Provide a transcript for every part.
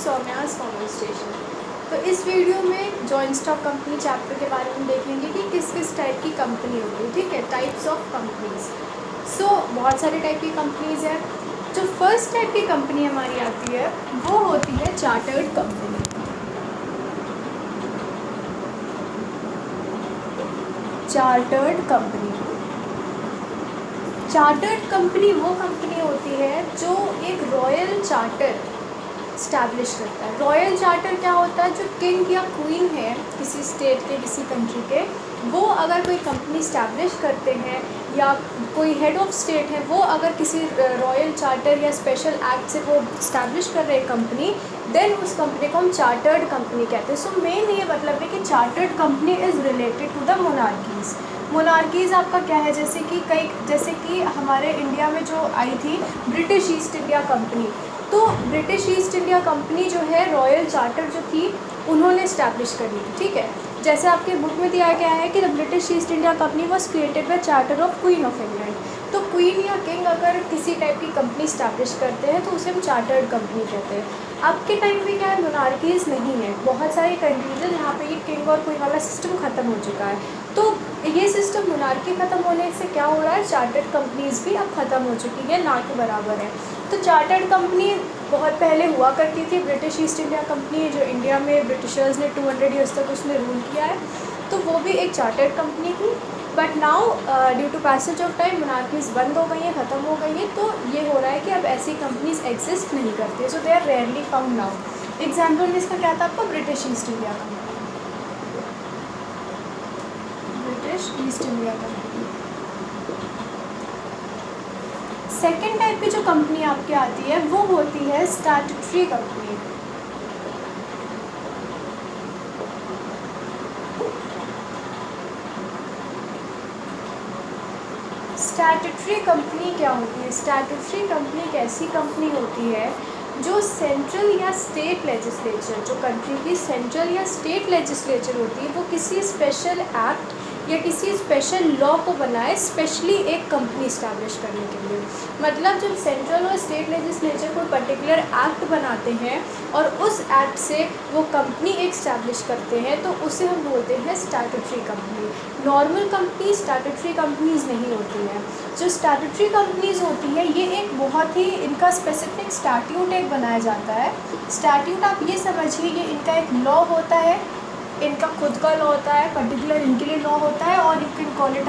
सौम्यास common station. तो इस video में जॉइंट स्टॉक कंपनी चैप्टर के बारे में देखेंगे कि किस किस टाइप की कंपनी होती है। ठीक है, टाइप्स ऑफ कंपनीज। सो बहुत सारे टाइप की कंपनीज है। जो फर्स्ट टाइप की कंपनी हमारी आती है वो होती है chartered company. Chartered company, chartered company वो कंपनी होती है जो एक रॉयल चार्टर स्टैब्लिश करता है। रॉयल चार्टर क्या होता है? जो किंग या क्वीन है किसी स्टेट के, किसी कंट्री के, वो अगर कोई कंपनी स्टैब्लिश करते हैं या कोई हेड ऑफ स्टेट है वो अगर किसी रॉयल चार्टर या स्पेशल एक्ट से वो स्टैब्लिश कर रहे हैं कंपनी, देन उस कंपनी को हम चार्टर्ड कंपनी कहते हैं। सो मेन ये मतलब है कि chartered company is related to the monarchies. Monarchies आपका क्या है? जैसे कि हमारे इंडिया में जो आई थी ब्रिटिश ईस्ट इंडिया कंपनी, तो ब्रिटिश ईस्ट इंडिया कंपनी जो है रॉयल चार्टर जो थी उन्होंने इस्टेब्लिश करी थी। ठीक है, जैसे आपके बुक में दिया गया है कि the British East India company was created by charter of queen of England. तो क्वीन या किंग अगर किसी टाइप की कंपनी इस्टेब्लिश करते हैं तो उसे हम चार्टर्ड कंपनी कहते हैं। आपके टाइम में क्या है, मोनार्कीज़ नहीं है, बहुत सारी कंट्रीज है जहाँ पे ये किंग और क्वीन वाला सिस्टम ख़त्म हो चुका है। तो ये सिस्टम मोनार्की ख़त्म होने से क्या हो रहा है, चार्टर्ड कंपनीज़ भी अब ख़त्म हो चुकी है, ना के बराबर है। तो चार्टर्ड कंपनी बहुत पहले हुआ करती थी। ब्रिटिश ईस्ट इंडिया कंपनी जो इंडिया में ब्रिटिशर्स ने 200 ईयर्स तक उसने रूल किया है, तो वो भी एक चार्टर्ड कंपनी थी। But now due to passage of time monarchies बंद हो गई हैं, ख़त्म हो गई हैं, तो ये हो रहा है कि अब ऐसी कंपनीज एग्जिस्ट नहीं करती, so they are rarely found now. Example में इसका क्या था आपको? British East India company, British East India company. Second type की जो कंपनी आपके आती है वो होती है स्टैट्यूटरी कंपनी। स्टैट्यूटरी कंपनी क्या होती है? स्टैट्यूटरी कंपनी एक ऐसी कंपनी होती है जो सेंट्रल या स्टेट लेजिस्लेचर, जो कंट्री की सेंट्रल या स्टेट लेजिस्लेचर होती है, वो किसी स्पेशल एक्ट या किसी स्पेशल लॉ को बनाए स्पेशली एक कंपनी इस्टेब्लिश करने के लिए। मतलब जब सेंट्रल और स्टेट लेजिस्लेचर को पर्टिकुलर एक्ट बनाते हैं और उस एक्ट से वो कंपनी एक स्टैब्लिश करते हैं तो उसे हम बोलते हैं statutory company. Normal company statutory companies नहीं होती हैं। जो स्टैट्यूटरी कंपनीज होती है ये एक बहुत ही, इनका स्पेसिफिक स्टैट्यूट एक बनाया जाता है। स्टैट्यूट आप ये समझिए, ये इनका एक लॉ होता है, इनका खुद का लॉ होता है, पर्टिकुलर इनके लिए लॉ होता है, और you can call it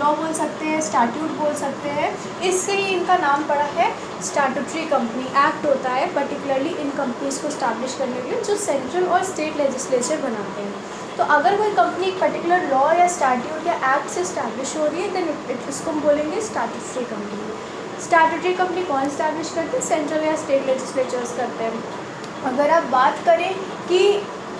law बोल सकते हैं, स्टैट्यूट बोल सकते हैं। इससे ही इनका नाम पड़ा है स्टैट्यूटरी कंपनी। एक्ट होता है पर्टिकुलरली इन कंपनीज़ को स्टैब्लिश करने के लिए जो सेंट्रल और स्टेट लेजिस्लेचर बनाते हैं। तो अगर कोई कंपनी एक पर्टिकुलर लॉ या स्टैट्यूट या एक्ट से स्टैब्लिश हो रही है देन इसको हम बोलेंगे स्टैट्यूटरी कंपनी। स्टैट्यूटरी कंपनी कौन स्टैब्लिश करते हैं? सेंट्रल या स्टेट लेजिस्लेचर्स करते हैं। अगर आप बात करें कि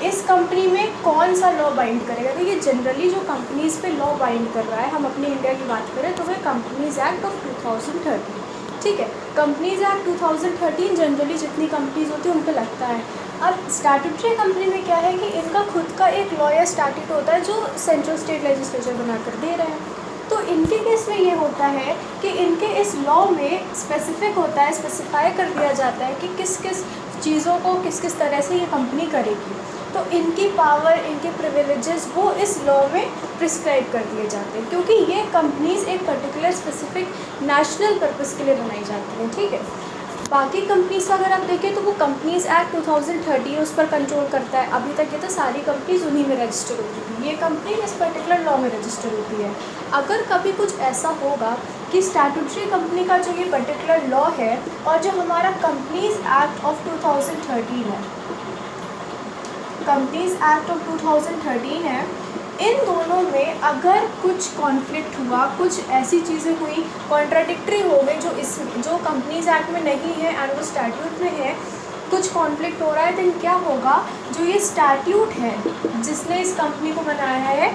इस कंपनी में कौन सा लॉ बाइंड करेगा, तो ये जनरली जो कंपनीज़ पे लॉ बाइंड कर रहा है, हम अपने इंडिया की बात करें तो वह कंपनीज़ एक्ट ऑफ 2013। ठीक है, कंपनीज़ एक्ट 2013 जनरली जितनी कंपनीज़ होती हैं उन पर लगता है। अब स्टैट्यूटरी कंपनी में क्या है कि इनका खुद का एक लॉ या स्टैट्यूट होता है जो सेंट्रल स्टेट लेजिस्लेचर बना कर दे रहे हैं। तो इनके केस में ये होता है कि इनके इस लॉ में स्पेसिफिक होता है, स्पेसिफाई कर दिया जाता है कि किस किस चीज़ों को किस किस तरह से ये कंपनी करेगी। तो इनकी पावर, इनके प्रिविलेजेस वो इस लॉ में प्रिस्क्राइब कर दिए जाते हैं, क्योंकि ये कंपनीज़ एक पर्टिकुलर स्पेसिफिक नेशनल पर्पस के लिए बनाई जाती हैं। ठीक है, बाकी कंपनीज़ का अगर आप देखें तो वो कंपनीज़ एक्ट 2013 उस पर कंट्रोल करता है। अभी तक ये तो सारी कंपनीज़ उन्हीं में रजिस्टर होती थी, ये कंपनी इस पर्टिकुलर लॉ में रजिस्टर होती है। अगर कभी कुछ ऐसा होगा कि स्टैट्यूटरी कंपनी का जो ये पर्टिकुलर लॉ है और जो हमारा कंपनीज़ एक्ट ऑफ 2013 है, कंपनीज़ एक्ट ऑफ 2013 है, इन दोनों में अगर कुछ कॉन्फ्लिक्ट हुआ, कुछ ऐसी चीज़ें हुई, कॉन्ट्राडिक्टरी हो गई जो कंपनीज़ एक्ट में नहीं है एंड वो स्टैट्यूट में है, कुछ कॉन्फ्लिक्ट हो रहा है, तो क्या होगा, जो ये स्टैट्यूट है जिसने इस कंपनी को बनाया है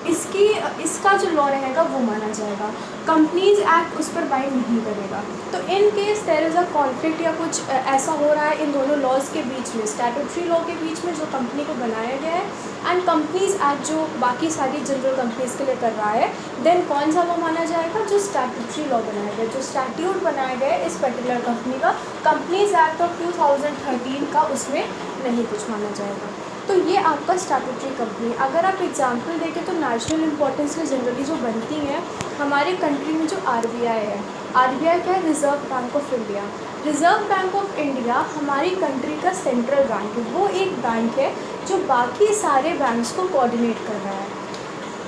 इसका जो लॉ रहेगा वो माना जाएगा। कंपनीज एक्ट उस पर बाइंड नहीं करेगा। तो in case there is a conflict या कुछ ऐसा हो रहा है इन दोनों लॉज के बीच में, स्टैट्यूटरी लॉ के बीच में जो कंपनी को बनाया गया है, एंड कंपनीज एक्ट जो बाकी सारी जनरल कंपनीज के लिए कर रहा है, देन कौन सा लॉ माना जाएगा? जो स्टैट्यूटरी लॉ बनाया गया, जो स्टैट्यूट बनाया गया है इस पर्टिकुलर कंपनी का, कंपनीज एक्ट ऑफ 2013 का, उसमें नहीं कुछ माना जाएगा। तो ये आपका स्टैट्यूटरी कंपनी। अगर आप एग्जांपल देखें तो नेशनल इंपॉर्टेंस में जनरली जो बनती हैं हमारे कंट्री में, जो आरबीआई है, आरबीआई क्या है? Reserve bank of India. Reserve bank of India हमारी कंट्री का सेंट्रल बैंक है, वो एक बैंक है जो बाकी सारे बैंक्स को कोऑर्डिनेट कर रहा है।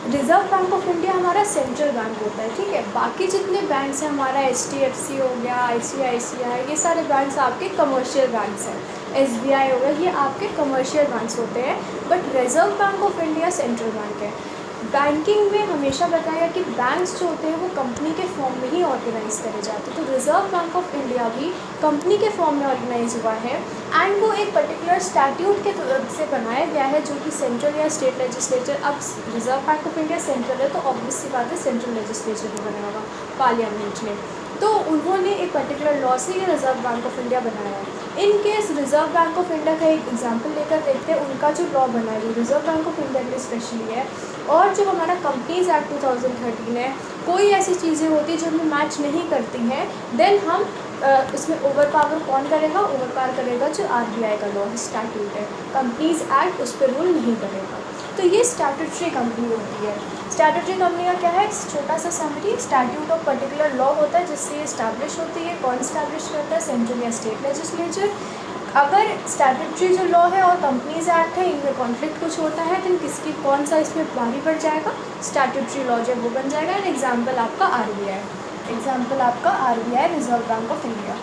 रिजर्व बैंक ऑफ इंडिया हमारा सेंट्रल बैंक होता है, ठीक है। बाकी जितने बैंक्स हैं, हमारा HDFC हो गया, ICICI, ये सारे बैंक्स आपके कमर्शियल बैंक्स हैं, SBI हो गया, ये आपके कमर्शियल बैंक्स होते हैं। But reserve bank of India central bank है। बैंकिंग में हमेशा बताया कि बैंक्स जो होते हैं वो कंपनी के फॉर्म में ही ऑर्गेनाइज करे जाते हैं। तो रिजर्व बैंक ऑफ इंडिया भी कंपनी के फॉर्म में ऑर्गेनाइज हुआ है, एंड वो एक पर्टिकुलर स्टैट्यूट के से बनाया गया है जो कि सेंट्रल या स्टेट लेजिस्लेचर, अब reserve bank of India central है तो ऑब्वियस सी बात है सेंट्रल लेजिस्लेचर में बना होगा, पार्लियामेंट में। तो उन्होंने एक पर्टिकुलर लॉ से ये रिजर्व बैंक ऑफ इंडिया बनाया है। In case reserve bank of India का एक एग्जांपल लेकर देखते हैं, उनका जो लॉ बना है रिजर्व बैंक ऑफ इंडिया के स्पेशली है, और जो हमारा कंपनीज एक्ट 2013 है, कोई ऐसी चीज़ें होती जो हमें मैच नहीं करती हैं, देन हम इसमें ओवर पावर कौन करेगा? ओवर पावर करेगा जो आरबीआई का लॉ स्टैट्यूट है। कंपनीज एक्ट उस पर रूल नहीं करेगा। तो ये स्टैट्यूटरी कंपनी होती है। स्टैट्यूटरी कंपनी का क्या है? छोटा सा summary, statute of particular law होता है जिससे ये इस्टेब्लिश होती है। कौन इस्टेब्लिश करता है? सेंट्रल या स्टेट लेजिस्लेचर। अगर स्टैट्यूटरी जो लॉ है और कंपनीज एक्ट है, इनमें कॉन्फ्लिक्ट कुछ होता है, तो किसकी कौन सा इसमें भारी पड़ जाएगा? स्टैट्यूटरी लॉ जब वो बन जाएगा। एंड एग्जाम्पल आपका आरबीआई, एग्जाम्पल आपका RBI, reserve bank of India.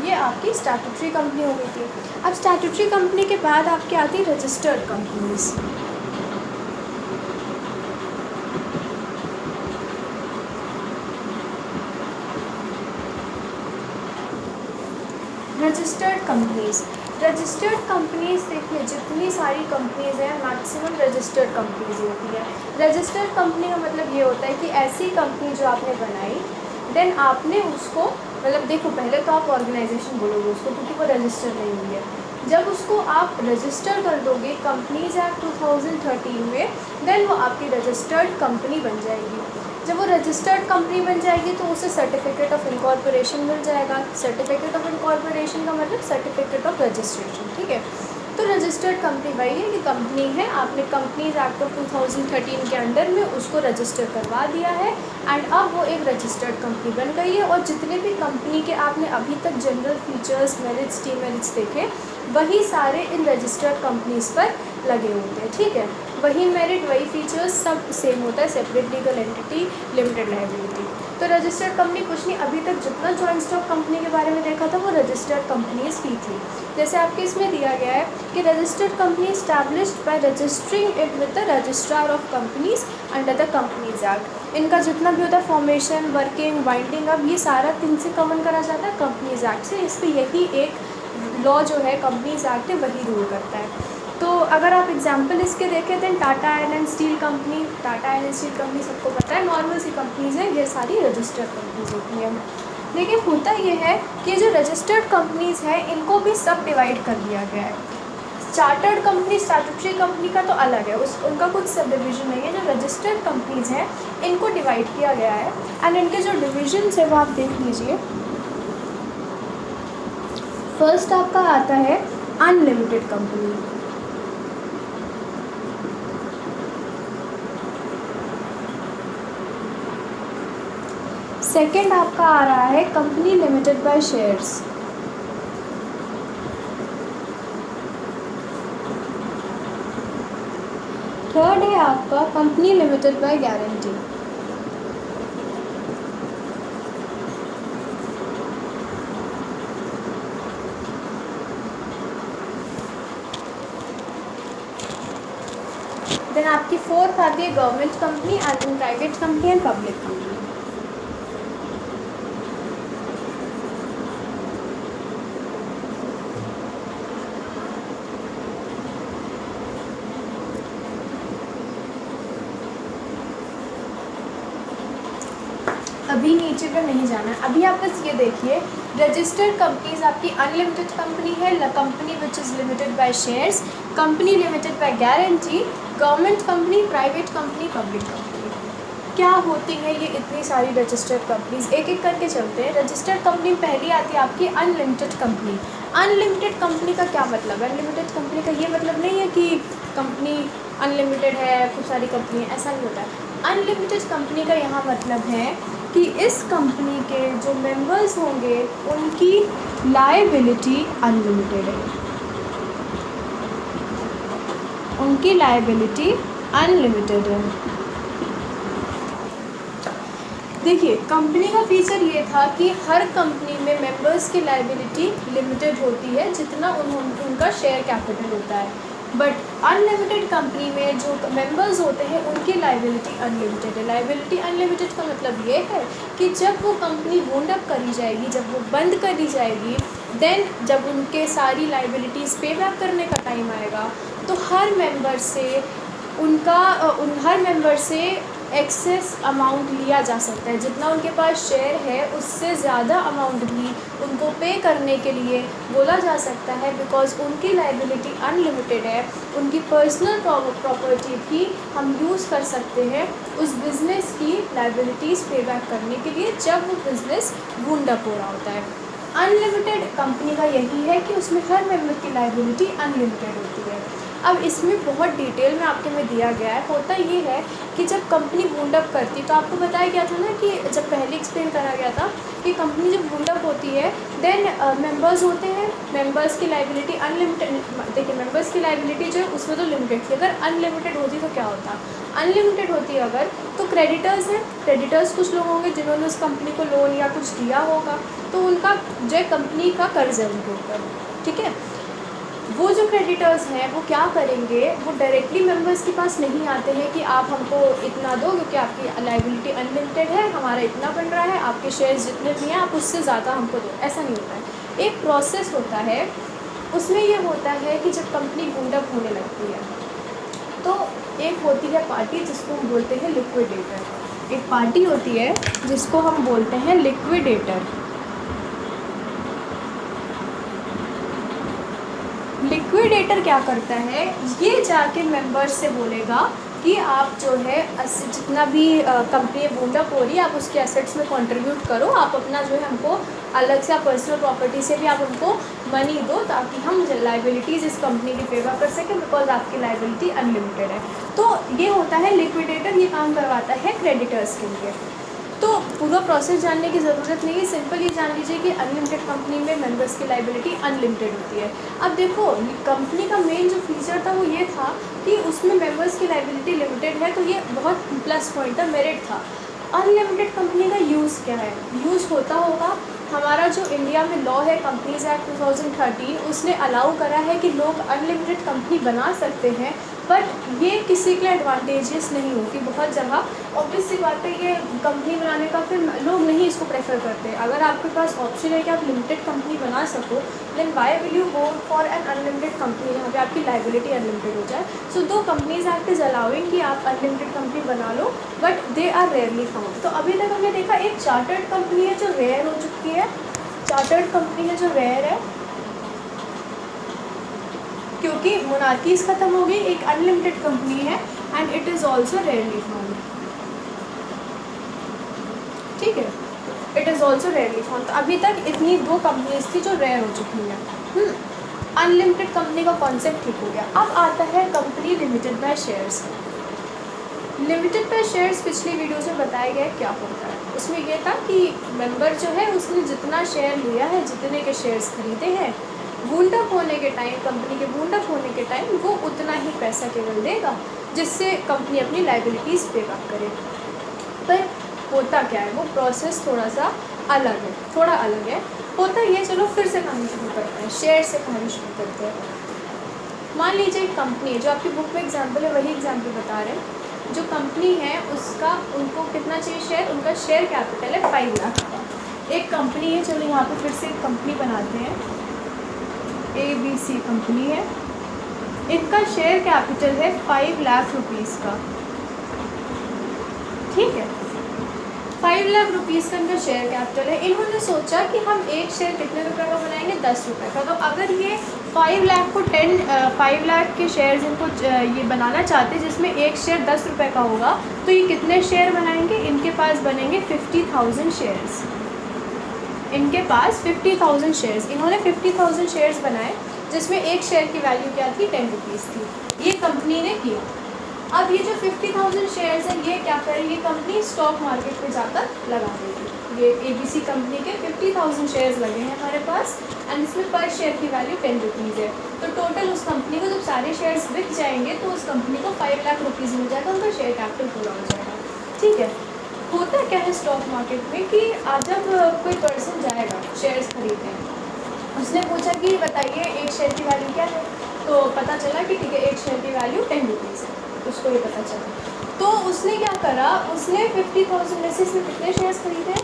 ये आपकी स्टैट्यूटरी कंपनी हो गई थी। अब स्टैट्यूटरी कंपनी के बाद आपके आती है रजिस्टर्ड कंपनीज। रजिस्टर्ड कंपनीज देखिए, जितनी सारी कंपनीज हैं मैक्सिमम रजिस्टर्ड कंपनीज होती है। रजिस्टर्ड कंपनी का मतलब ये होता है कि ऐसी कंपनी जो आपने बनाई, देन आपने उसको, मतलब देखो पहले तो आप ऑर्गेनाइजेशन बोलोगे उसको क्योंकि वो रजिस्टर नहीं हुई है। जब उसको आप रजिस्टर कर दोगे कंपनीज एक्ट 2013 में, देन वो आपकी रजिस्टर्ड कंपनी बन जाएगी। जब वो रजिस्टर्ड कंपनी बन जाएगी तो उसे सर्टिफिकेट ऑफ इनकॉर्पोरेशन मिल जाएगा। सर्टिफिकेट ऑफ इनकॉर्पोरेशन का मतलब सर्टिफिकेट ऑफ रजिस्ट्रेशन, ठीक है। तो रजिस्टर्ड कंपनी वही है कि कंपनी है, आपने कंपनीज एक्ट ऑफ 2013 के अंडर में उसको रजिस्टर करवा दिया है, एंड अब वो एक रजिस्टर्ड कंपनी बन गई है। और जितने भी कंपनी के आपने अभी तक जनरल फीचर्स, मेरिट्स, डीमेरिट्स देखे, वही सारे इन रजिस्टर्ड कंपनीज पर लगे होते हैं, ठीक है। वही मेरिट, वही फीचर्स, सब सेम होता है। Separate legal entity, limited liability. तो रजिस्टर्ड कंपनी कुछ नहीं, अभी तक जितना जॉइंट स्टॉक कंपनी के बारे में देखा था वो रजिस्टर्ड कंपनीज ही थी। जैसे आपके इसमें दिया गया है कि registered company established bye registering it with the registrar of companies under the companies act. इनका जितना भी होता है फॉर्मेशन, वर्किंग, बाइंडिंग, अब ये सारा तीन से कवर करा जाता है कंपनीज एक्ट से। इस पर यही एक लॉ जो है कंपनीज एक्ट है वही रूल करता है। तो अगर आप एग्जांपल इसके देखें तो Tata iron and steel company, Tata iron and steel company सबको पता है नॉर्मल सी कंपनीज हैं, ये सारी रजिस्टर्ड कंपनीज होती हैं। लेकिन होता ये है कि जो रजिस्टर्ड कंपनीज हैं इनको भी सब डिवाइड कर दिया गया है। चार्टर्ड कंपनी, स्टैट्यूटरी कंपनी का तो अलग है, उनका कुछ सब डिवीज़न नहीं है। जो रजिस्टर्ड कंपनीज हैं इनको डिवाइड किया गया है, एंड इनके जो डिविजन है वो आप देख लीजिए। फर्स्ट आपका आता है अनलिमिटेड कंपनी। सेकेंड आपका आ रहा है company limited by shares. Third है आपका company limited by guarantee. Then आपकी फोर्थ आती है government company and private company and public company. अभी नीचे पर नहीं जाना है। अभी आप बस ये देखिए, रजिस्टर्ड कंपनीज आपकी अनलिमिटेड कंपनी है, company which is limited by shares, company limited by guarantee, government company, private company, public company. क्या होती है ये इतनी सारी रजिस्टर्ड कंपनीज, एक एक करके चलते हैं। रजिस्टर्ड कंपनी पहली आती है आपकी अनलिमिटेड कंपनी। अनलिमिटेड कंपनी का क्या मतलब है? अनलिमिटेड कंपनी का ये मतलब नहीं है कि कंपनी अनलिमिटेड है, खूब सारी कंपनी है, ऐसा नहीं होता है। अनलिमिटेड कंपनी का यहाँ मतलब है कि इस कंपनी के जो मेंबर्स होंगे उनकी लायबिलिटी अनलिमिटेड है, उनकी लायबिलिटी अनलिमिटेड है। देखिए, कंपनी का फीचर ये था कि हर कंपनी में मेंबर्स की लायबिलिटी लिमिटेड होती है जितना उनका शेयर कैपिटल होता है। बट अनलिमिटेड कंपनी में जो मेंबर्स होते हैं उनकी लायबिलिटी अनलिमिटेड है। लायबिलिटी अनलिमिटेड का मतलब ये है कि जब वो कंपनी वुंड अप करी जाएगी, जब वो बंद करी जाएगी, देन जब उनके सारी लायबिलिटीज़ पे बैक करने का टाइम आएगा तो हर मेंबर से एक्सेस अमाउंट लिया जा सकता है। जितना उनके पास शेयर है उससे ज़्यादा अमाउंट भी उनको पे करने के लिए बोला जा सकता है, बिकॉज़ उनकी लायबिलिटी अनलिमिटेड है। उनकी पर्सनल प्रॉपर्टी भी हम यूज़ कर सकते हैं उस बिज़नेस की लायबिलिटीज़ पे बैक करने के लिए जब वो बिज़नेस वुंड अप हो रहा होता है। अनलिमिटेड कंपनी का यही है कि उसमें हर मेंबर की लायबिलिटी अनलिमिटेड होती है। अब इसमें बहुत डिटेल में आपके में दिया गया है। होता ये है कि जब कंपनी वुंड अप करती, तो आपको बताया गया था ना कि जब पहले एक्सप्लेन करा गया था कि कंपनी जब वुंड अप होती है देन मेंबर्स होते हैं, मेंबर्स की लायबिलिटी अनलिमिटेड। देखिए, मेंबर्स की लायबिलिटी जो है उसमें तो लिमिटेड थी, अगर अनलिमिटेड होती तो क्या होता? अनलिमिटेड होती अगर तो क्रेडिटर्स हैं, क्रेडिटर्स कुछ लोग होंगे जिन्होंने उस कंपनी को लोन या कुछ दिया होगा, तो उनका जो है कंपनी का कर्ज है उनके ऊपर, ठीक है। वो जो क्रेडिटर्स हैं वो क्या करेंगे, वो डायरेक्टली मेंबर्स के पास नहीं आते हैं कि आप हमको इतना दो क्योंकि आपकी लायबिलिटी अनलिमिटेड है, हमारा इतना बन रहा है, आपके शेयर्स जितने भी हैं आप उससे ज़्यादा हमको दो, ऐसा नहीं होता है। एक प्रोसेस होता है, उसमें ये होता है कि जब कंपनी वुंड अप होने लगती है तो एक होती है पार्टी जिसको हम बोलते हैं लिक्विडेटर। एक पार्टी होती है जिसको हम बोलते हैं लिक्विडेटर। लिक्विडेटर क्या करता है, ये जाके मेंबर्स से बोलेगा कि आप जो है जितना भी कंपनी वुंड अप हो रही है आप उसके एसेट्स में कंट्रीब्यूट करो, आप अपना जो है हमको अलग से पर्सनल प्रॉपर्टी से भी आप हमको मनी दो ताकि हम लायबिलिटीज़ इस कंपनी की पे कर सकें, बिकॉज आपकी लायबिलिटी अनलिमिटेड है। तो ये होता है लिक्विडेटर, ये काम करवाता है क्रेडिटर्स के लिए। तो पूरा प्रोसेस जानने की ज़रूरत नहीं है, सिंपल ये जान लीजिए कि अनलिमिटेड कंपनी में मेंबर्स की लायबिलिटी अनलिमिटेड होती है। अब देखो, कंपनी का मेन जो फीचर था वो ये था कि उसमें मेंबर्स की लायबिलिटी लिमिटेड है, तो ये बहुत प्लस पॉइंट था, मेरिट था। अनलिमिटेड कंपनी का यूज़ क्या है? यूज़ होता होगा, हमारा जो इंडिया में लॉ है कंपनीज एक्ट 2013, उसने अलाउ करा है कि लोग अनलिमिटेड कंपनी बना सकते हैं, बट ये किसी के लिए एडवांटेजेस नहीं होती। बहुत जगह ऑब्वियस सी बात है, ये कंपनी बनाने का फिर लोग नहीं इसको प्रेफर करते। अगर आपके पास ऑप्शन है कि आप लिमिटेड कंपनी बना सको, then why will you go for an unlimited company जहाँ पे आपकी लायबिलिटी अनलिमिटेड हो जाए। सो दो कंपनीज एक्ट इज़ अलाउइंग कि आप अनलिमिटेड कंपनी बना लो, but they are rarely found. तो अभी तक हमने देखा एक चार्टर्ड कंपनी है जो रेयर हो चुकी है, चार्टर्ड कंपनी है जो रेयर है क्योंकि मोनार्कीज ख़त्म हो गई, एक अनलिमिटेड कंपनी है and it is also rarely found, ठीक है, it is also rarely found. तो अभी तक इतनी दो कंपनीज थी जो रेयर हो चुकी हैं। अनलिमिटेड कंपनी का कॉन्सेप्ट ठीक हो गया। अब आता है company limited by shares. Limited by shares पिछली वीडियोज़ में बताया गया क्या होता है। उसमें यह था कि मेंबर जो है उसने जितना शेयर लिया है, जितने के शेयर्स खरीदे हैं, वुंड अप होने के टाइम, कंपनी के वुंड अप होने के टाइम वो उतना ही पैसा केवल देगा जिससे कंपनी अपनी लायबिलिटीज़ पे बैक करे। पर होता क्या है, वो प्रोसेस थोड़ा सा अलग है, थोड़ा अलग है। होता ये, चलो फिर से कहानी शुरू करते हैं, शेयर से कहानी शुरू करते हैं। मान लीजिए एक कंपनी है, जो आपकी बुक में एग्जाम्पल है वही एग्जाम्पल बता रहे हैं। जो कंपनी है उसका, उनको कितना चाहिए शेयर, उनका शेयर कैपिटल है 5 लाख का। एक कंपनी है, चलो यहाँ पर फिर से एक कंपनी बनाते हैं, ABC कंपनी है, इनका शेयर कैपिटल है 5 लाख रुपीज़ का, ठीक है। 5 लाख रुपीज़ का इनका शेयर कैपिटल है। इन्होंने सोचा कि हम एक शेयर कितने रुपए का बनाएंगे, 10 रुपये का। तो अगर ये 5 लाख को 5 लाख के शेयर्स इनको ये बनाना चाहते हैं जिसमें एक शेयर 10 रुपये का होगा, तो ये कितने शेयर बनाएंगे, इनके पास बनेंगे 50,000 शेयर्स। इनके पास 50,000 शेयर्स, इन्होंने 50,000 शेयर्स बनाए जिसमें एक शेयर की वैल्यू क्या थी, 10 रुपीज़ थी। ये कंपनी ने किया। अब ये जो 50,000 शेयर्स हैं ये क्या करेगी कंपनी, स्टॉक मार्केट पे जाकर लगा देगी। ये ABC कंपनी के 50,000 शेयर्स लगे हैं हमारे पास एंड इसमें पर शेयर की वैल्यू 10 रुपीज़ है। तो टोटल उस कंपनी को जब सारे शेयर्स बिक जाएंगे तो उस कंपनी को 5 लाख रुपीज़ मिल जाएगा, उनका शेयर कैपिटल पूरा हो जाएगा। ठीक है। होता क्या है स्टॉक मार्केट में कि आज जब कोई पर्सन जाएगा शेयर्स खरीदने, उसने पूछा कि बताइए एक शेयर की वैल्यू क्या है, तो पता चला कि ठीक है एक शेयर की वैल्यू 10 रुपीज़ है, उसको ये पता चला। तो उसने क्या करा, उसने 50,000 में से इसमें कितने शेयर्स खरीदे,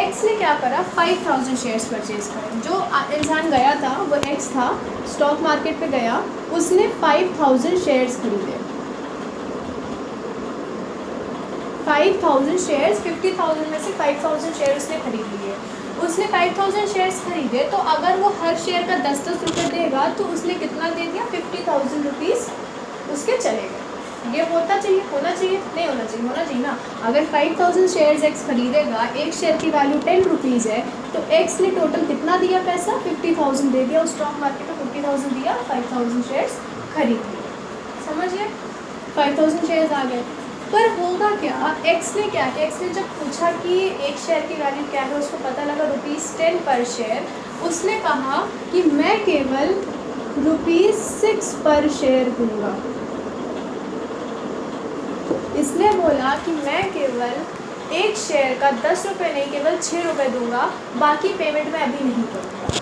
एक्स ने क्या करा 5,000 शेयर्स परचेज करे। जो इंसान गया था वो एक्स था, स्टॉक मार्केट पे गया, उसने 5,000 शेयर्स खरीदे। 5,000 शेयर्स, 50,000 में से 5,000 शेयर उसने खरीद लिए। उसने 5,000 शेयर्स खरीदे तो अगर वो हर शेयर का 10-10 रुपये देगा तो उसने कितना दे दिया, 50,000 रुपीज़ उसके चले गए। ये होना चाहिए नहीं होना चाहिए ना। अगर 5,000 शेयर्स एक्स खरीदेगा, एक शेयर की वैल्यू 10 रुपीज़ है, तो एक्स ने टोटल कितना दिया पैसा, 50,000 दे दिया। उस स्टॉक मार्केट में 50,000 दिया, 5,000 शेयर्स खरीद लिए। समझिए 5,000 शेयर्स आ गए। पर होगा क्या, एक्स ने क्या किया, एक्स ने जब पूछा कि एक शेयर की वैल्यू क्या है, उसको पता लगा ₹10 पर शेयर। उसने कहा कि मैं केवल ₹6 पर शेयर दूंगा। इसने बोला कि मैं केवल एक शेयर का 10 रुपये नहीं, केवल 6 रुपये दूंगा, बाकी पेमेंट मैं अभी नहीं करूँगा।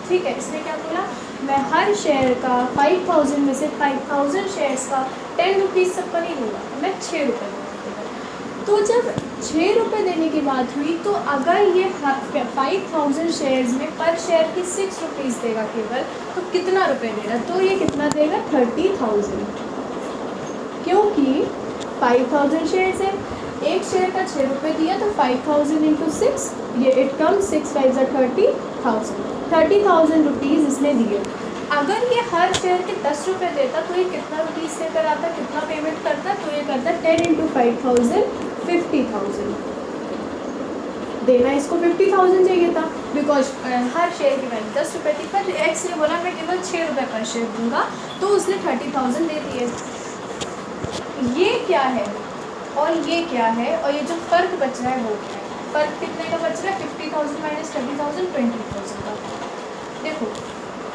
ठीक है, इसने क्या बोला, मैं हर शेयर का 5,000 में से 5,000 शेयर्स का 10 रुपीज़ सबका नहीं दूँगा, मैं 6 रुपये दूँगा। तो जब 6 रुपये देने की बात हुई तो अगर ये 5,000 शेयर्स में पर शेयर की 6 रुपीज़ देगा केवल, तो कितना रुपये देगा, तो ये कितना देगा 30,000, क्योंकि 5,000 शेयर्स है, एक शेयर का 6 रुपये दिया तो 5,000 इंटू 6, ये इट कम 6 5 30,000, 30,000 रुपीज़ इसने दिए। अगर ये हर शेयर के 10 रुपये देता तो ये कितना रुपीज़ लेकर आता, कितना पेमेंट करता, तो ये करता 10 इंटू 5,000 50,000 देना। इसको 50,000 चाहिए था बिकॉज हर शेयर की वैल्यू 10 रुपये थी, पर एक्स ने बोला मैं केवल 6 रुपये पर शेयर दूंगा, तो उसने 30,000 दे दिए। ये क्या है और ये क्या है, और ये जो फ़र्क बच रहा है वो क्या है, फ़र्क कितने का बच रहा है, 50,000 माइनस 30,000 20,000 का। देखो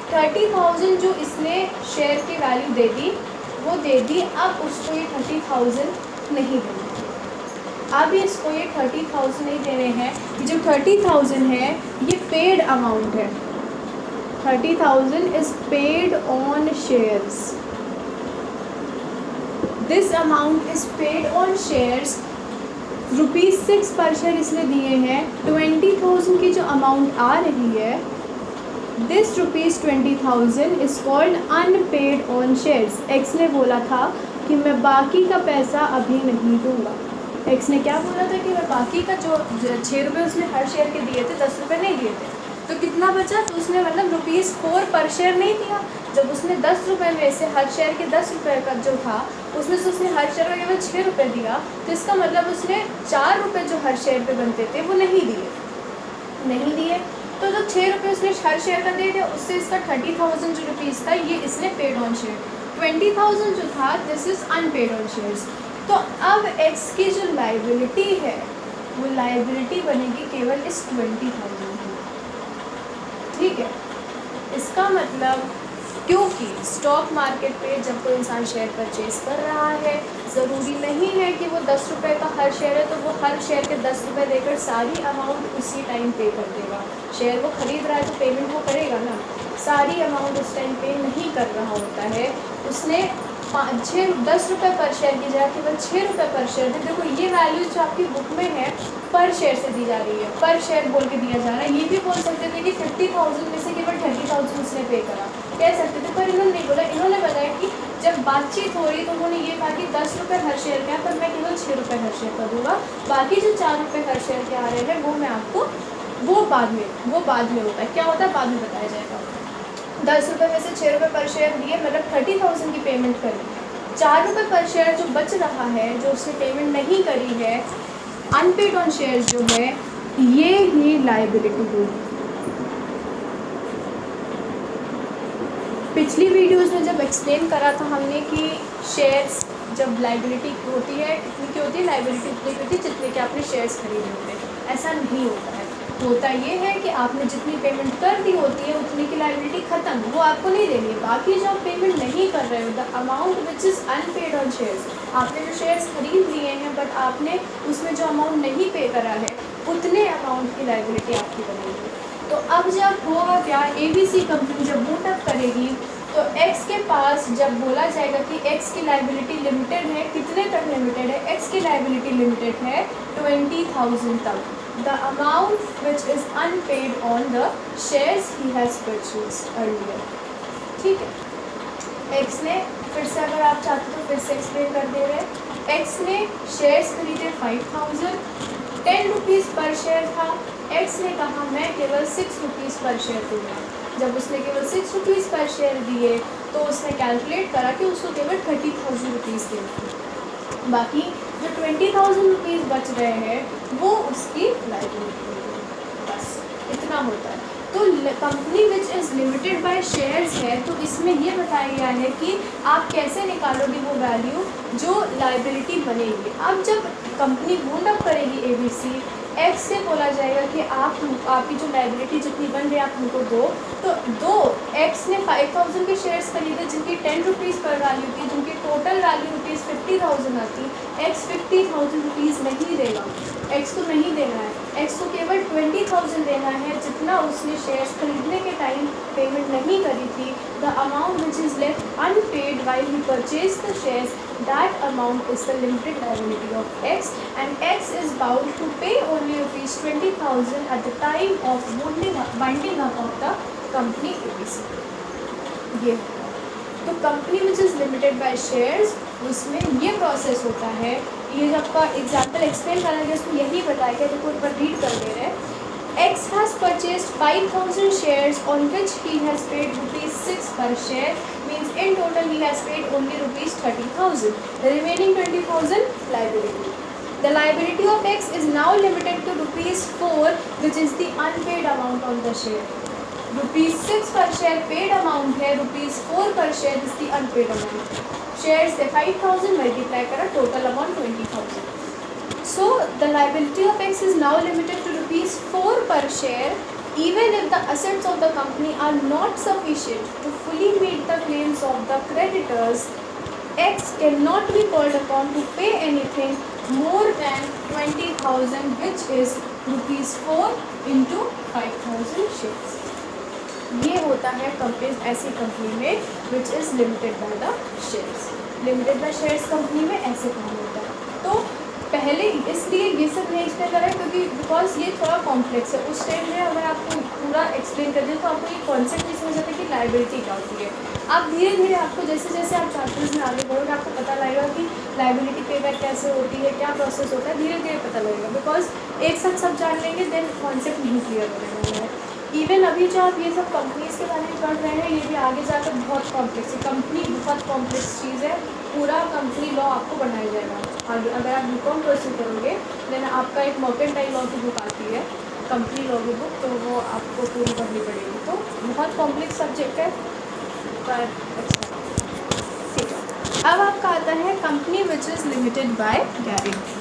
30,000 जो इसने शेयर की वैल्यू दे दी वो दे दी, अब उसको ये 30,000 नहीं देने हैं, अब इसको ये 30,000 नहीं देने हैं। ये जो 30,000 है ये पेड अमाउंट है, 30,000 is paid on shares, this amount is paid on shares. ₹6 पर शेयर इसने दिए हैं। 20,000 की जो अमाउंट आ रही है, this ₹20,000 is called unpaid on shares. X ने बोला था कि मैं बाकी का पैसा अभी नहीं दूंगा। एक्स ने क्या बोला था कि मैं बाकी का जो 6 रुपये उसने हर शेयर के दिए थे, 10 रुपये नहीं दिए थे, तो कितना बचा, तो उसने मतलब ₹4 पर शेयर नहीं दिया। जब उसने 10 रुपये में से हर शेयर के 10 रुपये का जो था उसमें से उसने हर शेयर का केवल 6 रुपये दिया, तो इसका मतलब उसने 4 रुपये जो हर शेयर पे बनते थे वो नहीं दिए। तो जो 6 रुपये उसने हर शेयर का दे दिया, उससे इसका 30,000 जो रुपीज़ था ये इसने पेड ऑन शेयर, 20,000 जो था this is unpaid on shares. तो अब एक्स की जो लाइबिलिटी है वो लाइबिलिटी बनेगी केवल इस 20,000 की। ठीक है, इसका मतलब क्योंकि स्टॉक मार्केट पे जब कोई इंसान शेयर परचेज़ कर रहा है, ज़रूरी नहीं है कि वो 10 रुपये का हर शेयर है तो वो हर शेयर के 10 रुपये देकर सारी अमाउंट उसी टाइम पे कर देगा। शेयर वो ख़रीद रहा है तो पेमेंट वो करेगा ना, सारी अमाउंट उस टाइम पे नहीं कर रहा होता है। उसने 10 रुपये पर शेयर की जगह केवल 6 रुपये पर शेयर दी। देखो ये वैल्यू जो आपकी बुक में है पर शेयर से दी जा रही है, पर शेयर बोल के दिया जा रहा है। ये भी बोल सकते थे कि 50,000 में से केवल 30,000 उसने पे करा, कह सकते थे, पर इन्होंने नहीं बोला। इन्होंने बताया कि जब बातचीत हो रही तो उन्होंने ये कहा कि 10 रुपये हर शेयर का है, पर मैं केवल 6 रुपये हर शेयर का दूंगा, बाकी जो 4 रुपये हर शेयर के आ रहे हैं वो मैं आपको वो बाद में होता है। क्या होता है बाद में बताया जाएगा। 10 रुपये में से 6 रुपये पर शेयर दिए, मतलब 30,000 की पेमेंट करी। 4 रुपये पर शेयर जो बच रहा है, जो उसने पेमेंट नहीं करी है, अनपेड ऑन शेयर्स जो है, ये ही लायबिलिटी होगी। पिछली वीडियोस में जब एक्सप्लेन करा था हमने कि शेयर्स जब लायबिलिटी होती है, कितनी की होती है लायबिलिटी, उतनी की होती है जितने के आपने शेयर्स खरीदे होते हैं। ऐसा नहीं होता है। होता ये है कि आपने जितनी पेमेंट कर दी होती है उतनी की लायबिलिटी ख़त्म, वो आपको नहीं देनी है। बाकी जो आप पेमेंट नहीं कर रहे हो, the amount which is unpaid on shares, आपने जो शेयर्स खरीद लिए हैं बट आपने उसमें जो अमाउंट नहीं पे करा है, उतने अमाउंट की लायबिलिटी आपकी बनेगी। तो अब जब होगा क्या, ABC कंपनी जब बूट अप करेगी तो X के पास जब बोला जाएगा कि X की लायबिलिटी लिमिटेड है, कितने तक लिमिटेड है, X की लायबिलिटी लिमिटेड है 20,000 तक, the amount which is unpaid on the shares he has purchased earlier. ठीक है, X ने, फिर से अगर आप चाहते तो फिर से एक्सप्लेन कर दे रहे हैं। X ने शेयर्स खरीदे 5,000, 10 रुपीज़ पर शेयर था। X ने कहा मैं केवल 6 रुपीज़ पर शेयर दूँगा। जब उसने केवल 6 रुपीज़ पर शेयर दिए तो उसने कैलकुलेट करा कि उसको केवल 30,000 रुपीज़ देना, बाकी जो 20,000 रुपीज़ बच रहे हैं वो उसकी लायबिलिटी होगी। बस इतना होता है। तो company which is limited by shares है, तो इसमें ये बताया गया है कि आप कैसे निकालोगे वो वैल्यू जो लायबिलिटी बनेगी। अब जब कंपनी बूट अप करेगी ABC, X से बोला जाएगा कि आपकी जो लायबिलिटी जितनी बन रही है आप हमको दो, तो X ने 5,000 के शेयर्स खरीदे जिनकी 10 रुपीज़ पर वैल्यू थी, जिनकी टोटल वैल्यू रुपीज़ 50,000 आती। X 50,000 रुपीज़ नहीं देगा, X को नहीं देना है, X को केवल 20,000 देना है, जितना उसने शेयर्स खरीदने के टाइम पेमेंट नहीं करी थी। The amount which is left unpaid while he purchase the shares, that amount is the limited liability of X, and X is bound to pay only rupees 20,000 at the time of winding up of the company ABC। ये तो company which is limited by shares, उसमें ये process होता है। ये जो आपका example explain करा गया उसमें यही बताया गया, देखो ऊपर रीड कर दे रहे हैं। X has purchased 5,000 shares on which he has paid rupees 6 per share, means in total he has paid only rupees 30,000. The remaining 20,000 liability. The liability of X is now limited to rupees 4, which is the unpaid amount on the share. Rupees 6 पर share paid amount है, rupees 4 पर share is the unpaid amount. Share से 5,000 multiply करा, total amount 20,000। So the liability of X is now limited to rupees 4 per share, even if the assets of the company are not sufficient to fully meet the claims of the creditors. X cannot be called upon to pay anything more than 20,000, which is rupees 4 into 5,000 shares. ये होता है company, ऐसी company में which is limited by the shares. Limited by shares company में ऐसे काम होता है। तो पहले इसलिए ये सब नहीं एक्सप्लेन करा है क्योंकि बिकॉज ये थोड़ा कॉम्प्लेक्स है। उस टाइम में अगर आपको पूरा एक्सप्लेन कर दें तो आपको ये कॉन्सेप्ट नहीं समझ आता कि लायबिलिटी क्या होती है। आप धीरे धीरे आपको जैसे जैसे आप चैप्टर्स में आगे बढ़ोगे आपको पता लगेगा कि लायबिलिटी पेबैक कैसे होती है, क्या प्रोसेस होता है, धीरे धीरे पता लगेगा। बिकॉज एक साथ सब जान लेंगे देन कॉन्सेप्ट नहीं क्लियर होने है। इवन अभी जो आप ये सब कंपनीज़ के बारे में पढ़ रहे हैं ये भी आगे जाकर बहुत कॉम्प्लेक्स है। कंपनी बहुत कॉम्प्लेक्स चीज़ है, पूरा कंपनी लॉ आपको बनाया जाएगा आगे। अगर आप बीकॉम परस्यू करोगे देन आपका एक मर्केंटाइल लॉ की बुक आती है, कंपनी लॉ की बुक, तो वो आपको पूरी पढ़नी पड़ेगी। तो बहुत कॉम्प्लेक्स सब्जेक्ट है पर अच्छा ठीक है। अब आपका आता है company which is limited by guarantee.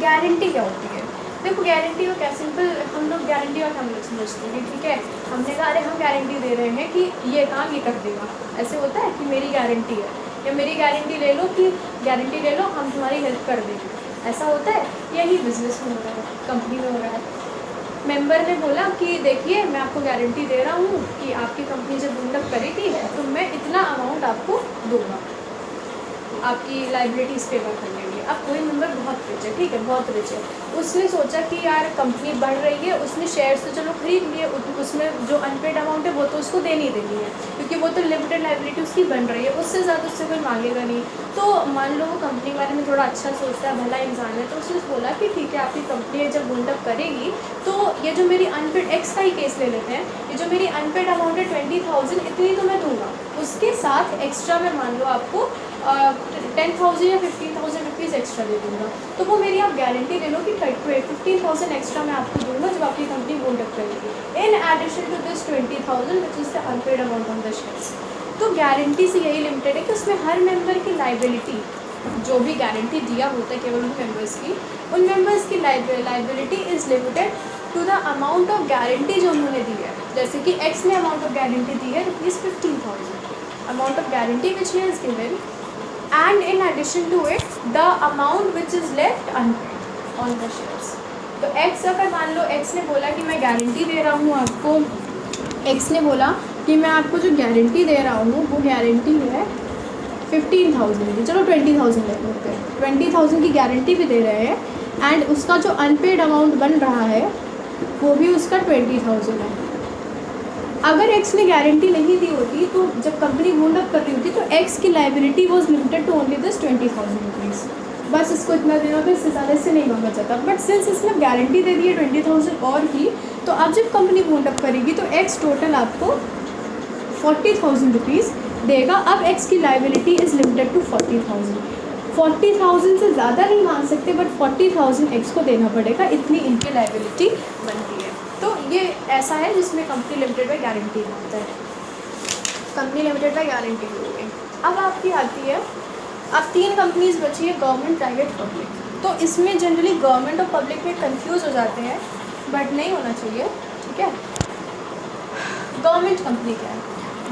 Guarantee क्या होती है? देखो गारंटी को क्या सिंपल हम लोग गारंटी का हम लोग समझते हैं, ठीक है। हमने कहा अरे हम गारंटी दे रहे हैं कि ये काम ये कर देगा, ऐसे होता है कि मेरी गारंटी है या मेरी गारंटी ले लो कि गारंटी ले लो हम तुम्हारी हेल्प कर देंगे, ऐसा होता है। यही बिजनेस में हो रहा है, कंपनी में हो रहा है। मेंबर ने बोला कि देखिए मैं आपको गारंटी दे रहा हूँ कि आपकी कंपनी जब बिल्डअप करेगी तो मैं इतना अमाउंट आपको दूँगा आपकी लाइबिलिटीज़ पेपर करने के लिए। अब कोई मेंबर बहुत रिच है, ठीक है, बहुत रिच है, उसने सोचा कि यार कंपनी बढ़ रही है, उसने शेयर्स तो चलो खरीद लिए, उसमें जो अनपेड अमाउंट है वो तो उसको देनी देनी है, क्योंकि वो तो लिमिटेड लाइबिलिटी उसकी बन रही है, उससे ज़्यादा उससे कोई मांगेगा नहीं। तो मान लो वो कंपनी के बारे में थोड़ा अच्छा सोचता है, भला इंसान है, तो उसने बोला कि ठीक है आपकी कंपनी जब बुल्डअप करेगी तो ये जो मेरी अनपेड एक्स का ही केस ले लेते हैं, ये जो मेरी अनपेड अमाउंट है 20,000 इतनी तो मैं दूंगा, उसके साथ एक्स्ट्रा मैं मान लो आपको 10,000 या 15,000 रुपीज़ एक्स्ट्रा दे दूँगा। तो वो मेरी आप गारंटी ले लो कि 15,000 एक्स्ट्रा मैं आपको दूँगा जब आपकी कंपनी बुल्डअप करेगी, in addition to this 20,000 which is the unpaid amount on the shares. तो गारंटी से यही लिमिटेड है कि उसमें हर मेंबर की लाइबिलिटी, जो भी गारंटी दिया होता है केवल उन मेंबर्स की, उन मेंबर्स की liability is limited to the amount of guarantee जो उन्होंने दी है। जैसे कि एक्स ने अमाउंट ऑफ गारंटी दी है ₹15,000, amount of guarantee which he has given, and in addition to it the amount which is left unpaid on the shares. तो X, अगर मान लो एक्स ने बोला कि मैं गारंटी दे रहा हूँ आपको, एक्स ने बोला कि मैं आपको जो गारंटी दे रहा हूँ वो गारंटी है 15,000 की, चलो 20,000 ले लेते हैं, 20,000 की गारंटी भी दे रहे हैं, एंड उसका जो अनपेड अमाउंट बन रहा है वो भी उसका 20,000 है। अगर एक्स ने गारंटी नहीं दी होती तो जब कंपनी बुल्डअप कर रही होती तो एक्स की liability was limited to only this 20,000 rupees, बस इसको इतना देना होता, इससे ज़्यादा इससे नहीं मांगा जाता। बट सिंस इसने गारंटी दे दी है 20,000 और की, तो अब जब कंपनी बुल्डअप करेगी तो एक्स टोटल आपको 40,000 रुपीज़ देगा। अब एक्स की लाइबिलिटी इज़ लिमिटेड टू 40,000 से ज़्यादा नहीं मांग सकते, बट 40,000 एक्स को देना पड़ेगा, इतनी इनकी लाइबिलिटी बनती है। तो ये ऐसा है जिसमें कंपनी लिमिटेड बाय गारंटी होता है, कंपनी लिमिटेड बाय गारंटी हो गई। अब आपकी आती है, अब 3 कंपनीज बची है, गवर्नमेंट, प्राइवेट, पब्लिक। तो इसमें जनरली गवर्नमेंट और पब्लिक में कंफ्यूज हो जाते हैं, बट नहीं होना चाहिए, ठीक है। गवर्नमेंट कंपनी क्या है?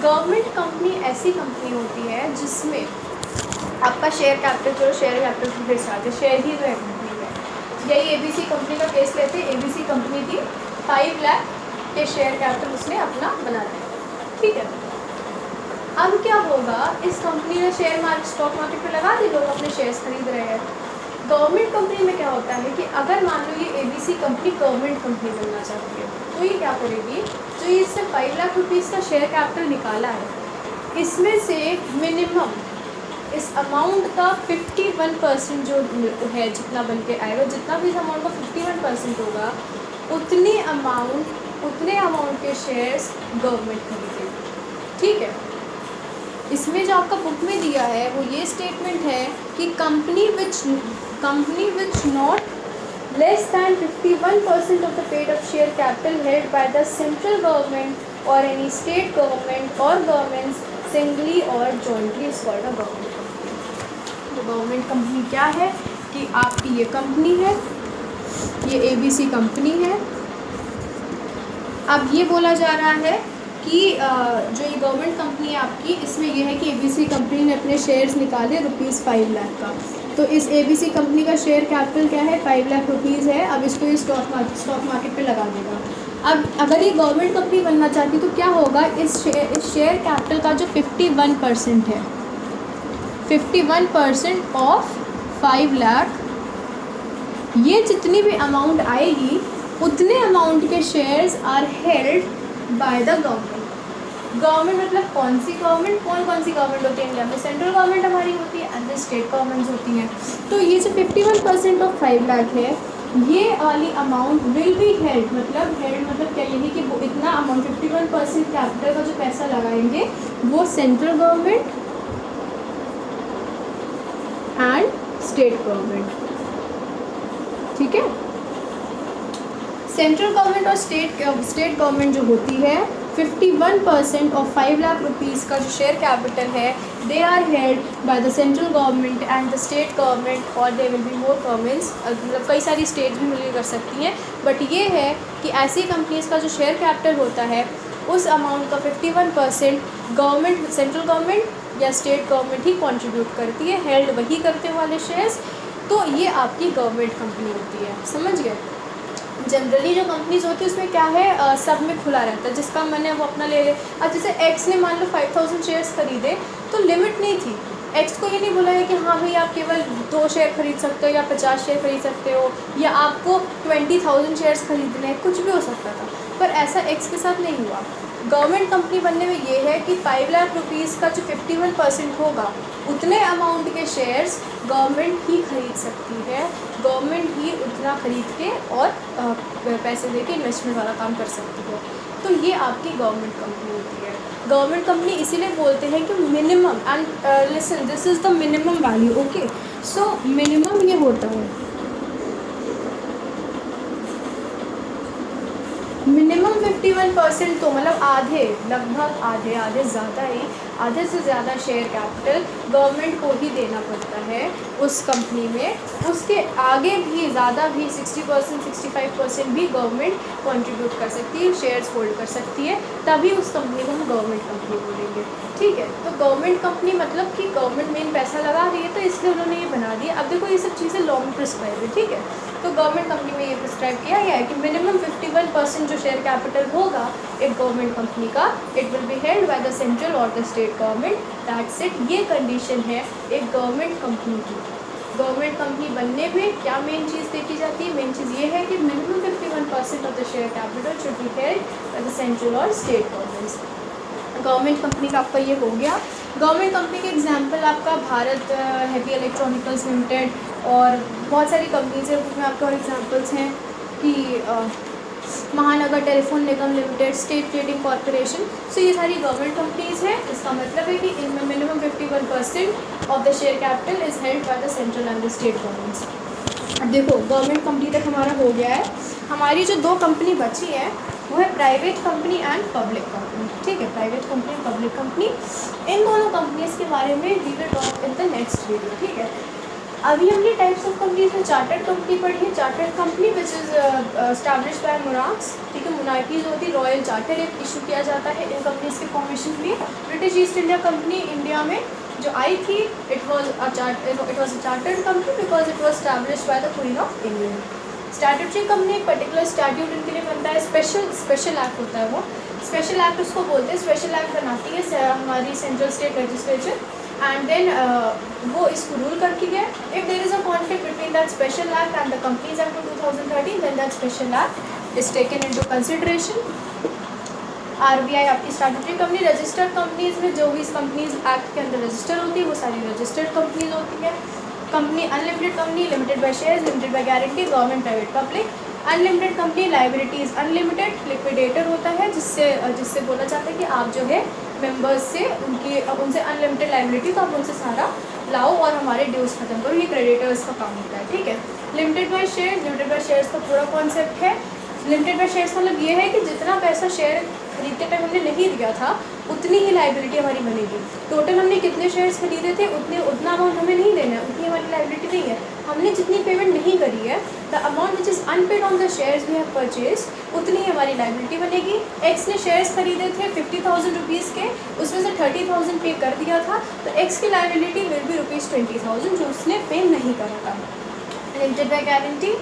गवर्नमेंट कंपनी ऐसी कंपनी होती है जिसमें आपका शेयर कैपिटल, जो शेयर कैपिटल फिर से आते, शेयर ही जो है कंपनी में। यही ABC कंपनी का केस लेते हैं, ABC कंपनी थी, 5 लाख के शेयर कैपिटल उसने अपना बना लिया, ठीक है। अब क्या होगा, इस कंपनी ने शेयर मार्केट, स्टॉक मार्केट पे लगा दी, लोग अपने शेयर्स खरीद रहे हैं। गवर्नमेंट कंपनी में क्या होता है कि अगर मान लो ये ABC कंपनी गवर्नमेंट कंपनी बनना चाहती है, तो ये क्या करेगी, जो ये इससे 5 लाख रुपीज़ का शेयर कैपिटल निकाला है, इसमें से मिनिमम इस अमाउंट का 51% जो है, जितना बन के आएगा, जितना भी इस अमाउंट का 51% होगा, उतने अमाउंट के शेयर्स गवर्नमेंट खरीदेगी, ठीक है। इसमें जो आपका बुक में दिया है वो ये स्टेटमेंट है कि company which not less than 51% of the paid up share capital held by the central government और एनी स्टेट गवर्नमेंट और गवर्नमेंट्स सिंगली और jointly is called a government company. तो गवर्नमेंट कंपनी क्या है कि आपकी ये कंपनी है, ये ABC कंपनी है। अब ये बोला जा रहा है कि जो ये गवर्नमेंट कंपनी है आपकी, इसमें यह है कि ABC कंपनी ने अपने शेयर्स निकाले ₹5 लाख का। तो इस ABC कंपनी का शेयर कैपिटल क्या है, 5 लाख रुपीज़ है। अब इसको ये स्टॉक मार्केट पे लगा देगा। अब अगर ये गवर्नमेंट कंपनी बनना चाहती तो क्या होगा, इस शेयर कैपिटल का जो 51% है, 51% ऑफ 5 लाख, ये जितनी भी अमाउंट आएगी उतने अमाउंट के shares are held by the government. Government मतलब कौन सी गवर्नमेंट, कौन सी गवर्नमेंट होती है इंडिया में? सेंट्रल गवर्नमेंट हमारी होती है एंड द स्टेट गवर्नमेंट्स होती हैं। तो ये जो 51% ऑफ 5 लाख है, ये वाली अमाउंट विल बी हेल्ड, मतलब क्या, यही कि वो इतना अमाउंट 51% कैपिटल का जो पैसा लगाएंगे वो central government and state government, ठीक है। सेंट्रल गवर्नमेंट और स्टेट गवर्नमेंट जो होती है, 51% ऑफ 5 लाख रुपीज़ का जो शेयर कैपिटल है, they are held by the central government and the state government, और they will be more governments, मतलब कई सारी स्टेट भी मिलकर कर सकती हैं। बट ये है कि ऐसी कंपनीज़ का जो शेयर कैपिटल होता है, उस अमाउंट का 51% गवर्नमेंट, सेंट्रल गवर्नमेंट या स्टेट गवर्नमेंट ही कॉन्ट्रीब्यूट करती है, हेल्ड वही करते वाले शेयर्स। तो ये आपकी गवर्नमेंट कंपनी होती है, समझ गए। जनरली जो कंपनीज होती है उसमें क्या है, सब में खुला रहता है, जिसका मैंने वो अपना ले ले। अब जैसे एक्स ने मान लो 5,000 शेयर्स खरीदे तो लिमिट नहीं थी, एक्स को ये नहीं बोला है कि हाँ भाई आप केवल 2 शेयर खरीद सकते हो या 50 शेयर खरीद सकते हो या आपको 20,000 शेयर्स खरीदने हैं, कुछ भी हो सकता था, पर ऐसा एक्स के साथ नहीं हुआ। गवर्नमेंट कंपनी बनने में ये है कि 5 लाख रुपीज़ का जो 51% होगा उतने अमाउंट के शेयर्स गवर्नमेंट ही खरीद सकती है, गवर्नमेंट ही उतना खरीद के और पैसे दे के इन्वेस्टमेंट वाला काम कर सकती है। तो ये आपकी गवर्नमेंट कंपनी होती है। गवर्नमेंट कंपनी इसीलिए बोलते हैं कि minimum, and listen this is the minimum value, okay. So minimum ये होता है, मिनिमम 51%, तो मतलब आधे, लगभग आधे ज़्यादा ही, आधे से ज़्यादा शेयर कैपिटल गवर्नमेंट को ही देना पड़ता है उस कंपनी में। उसके आगे भी ज़्यादा भी 60% 65% भी गवर्नमेंट कंट्रीब्यूट कर सकती है, शेयर्स होल्ड कर सकती है, तभी उस कंपनी को हम गवर्नमेंट कंपनी बोलेंगे, ठीक है। तो गवर्नमेंट कंपनी मतलब कि गवर्नमेंट मेन पैसा लगा रही है, तो इसलिए उन्होंने ये बना दिया। अब देखो ये सब चीज़ें लॉ में प्रिस्क्राइब है, ठीक है। तो गवर्नमेंट कंपनी में ये प्रिस्क्राइब किया गया है कि मिनिमम 51% जो शेयर कैपिटल होगा एक गवर्नमेंट कंपनी का, it will be held by the central और the state government, that's it. ये कंडीशन है एक गवर्नमेंट कंपनी की। गवर्नमेंट कंपनी बनने में क्या मेन चीज़ देखी जाती है? मेन चीज़ ये है कि minimum 51% of the share capital should be held by the central और स्टेट गवर्नमेंट्स। गवर्नमेंट कंपनी का आपका ये हो गया। गवर्नमेंट कंपनी के एग्जांपल आपका भारत हेवी इलेक्ट्रॉनिकल्स लिमिटेड और बहुत सारी कंपनीज है, उसमें आपके और एग्जांपल्स हैं कि महानगर टेलीफोन निगम लिमिटेड, स्टेट ट्रेडिंग कॉरपोरेशन। सो ये सारी गवर्नमेंट कंपनीज़ हैं। इसका मतलब है कि इनमें minimum 51% of the share capital is held by the central and the state governments. अब देखो गवर्नमेंट कंपनी तक हमारा हो गया है। हमारी जो 2 कंपनी बची है वो है private company and public company, ठीक है। Private company and public company, इन दोनों कंपनीज़ के बारे में we will talk in the next video, ठीक है। अभी हमने टाइप्स ऑफ कंपनीज में चार्टर्ड कंपनी पढ़ी है। Chartered company which is established by monarchs, ठीक है। मोनार्कीज होती है, रॉयल चार्टर इशू किया जाता है इन कंपनीज के फॉर्मेशन के लिए। British East India company India में जो आई थी, it was a chartered company because it was established by the queen of England. Statutory company एक पर्टिकुलर स्टैट्यूट इनके लिए बनता है, स्पेशल एक्ट होता है वो, स्पेशल एक्ट उसको बोलते हैं। स्पेशल एक्ट बनाती है हमारी central state legislature, and then वो इसको रूल करती है। If there is a conflict between that special act and the companies act of 2013, then that special act is taken into consideration. RBI आपकी statutory company. Registered companies में जो भी इस companies act के अंदर रजिस्टर होती है वो सारी रजिस्टर्ड कंपनीज होती है। Company unlimited company, limited by shares, limited by guarantee, government private public. Unlimited company liabilities unlimited, liquidator होता है जिससे बोला जाता है कि आप जो है मेंबर्स से उनसे अनलिमिटेड लाइबिलिटी, तो आप उनसे सारा लाओ और हमारे ड्यूज खत्म करो, ये क्रेडिटर्स का काम होता है, ठीक है। Limited by shares, limited by shares का पूरा कॉन्सेप्ट है। लिमिटेड बाय शेयर्स मतलब ये है कि जितना पैसा शेयर खरीदते टाइम हमने नहीं दिया था उतनी ही लाइबिलिटी हमारी बनेगी। टोटल हमने कितने शेयर्स खरीदे थे उतना अमाउंट हमें नहीं देना है, उतनी हमारी लाइबिलिटी नहीं है। हमने जितनी पेमेंट नहीं करी है, the amount which is unpaid on the shares we have purchase, उतनी ही हमारी लाइबिलिटी बनेगी। एक्स ने शेयर्स खरीदे थे 50,000 रुपीज़ के, उसमें से 30,000 पे कर दिया था, तो एक्स की लाइबिलिटी विल बी ₹20,000 जो उसने पे नहीं करा था। लिमिटेड बाय गारंटी,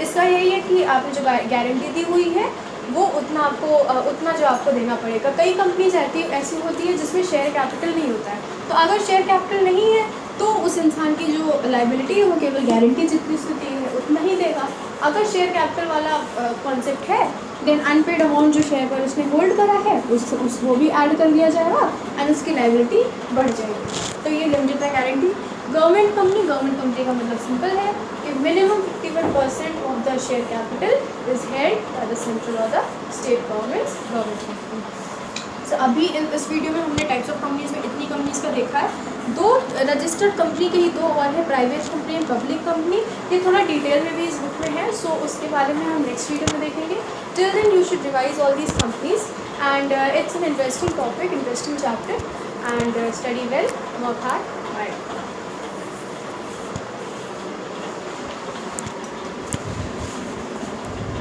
इसका यही है कि आपने जो गारंटी दी हुई है वो उतना जो आपको देना पड़ेगा। कई कंपनीज ऐसी होती है जिसमें शेयर कैपिटल नहीं होता है, तो अगर शेयर कैपिटल नहीं है तो उस इंसान की जो लाइबिलिटी है वो केवल गारंटी जितनी स्थिति है उतना ही देगा। अगर शेयर कैपिटल वाला कॉन्सेप्ट है, देन अनपेड अमाउंट जो शेयर पर उसने होल्ड करा है वो भी ऐड कर दिया जाएगा एंड उसकी लाइबिलिटी बढ़ जाएगी। तो ये limited by guarantee. Government company का मतलब सिंपल है कि minimum 51% of the share capital is held by the central और द स्टेट गवर्नमेंट कंपनी। सो अभी इस वीडियो में हमने टाइप्स ऑफ कंपनीज में इतनी कंपनीज का देखा है। 2 रजिस्टर्ड कंपनी के ही 2 और है, private company and public company. ये थोड़ा डिटेल में भी इस बुक में है, सो उसके बारे में हम नेक्स्ट वीडियो में देखेंगे। Till then you should revise all these companies and it's an interesting topic, interesting chapter, and study well, work hard, bye.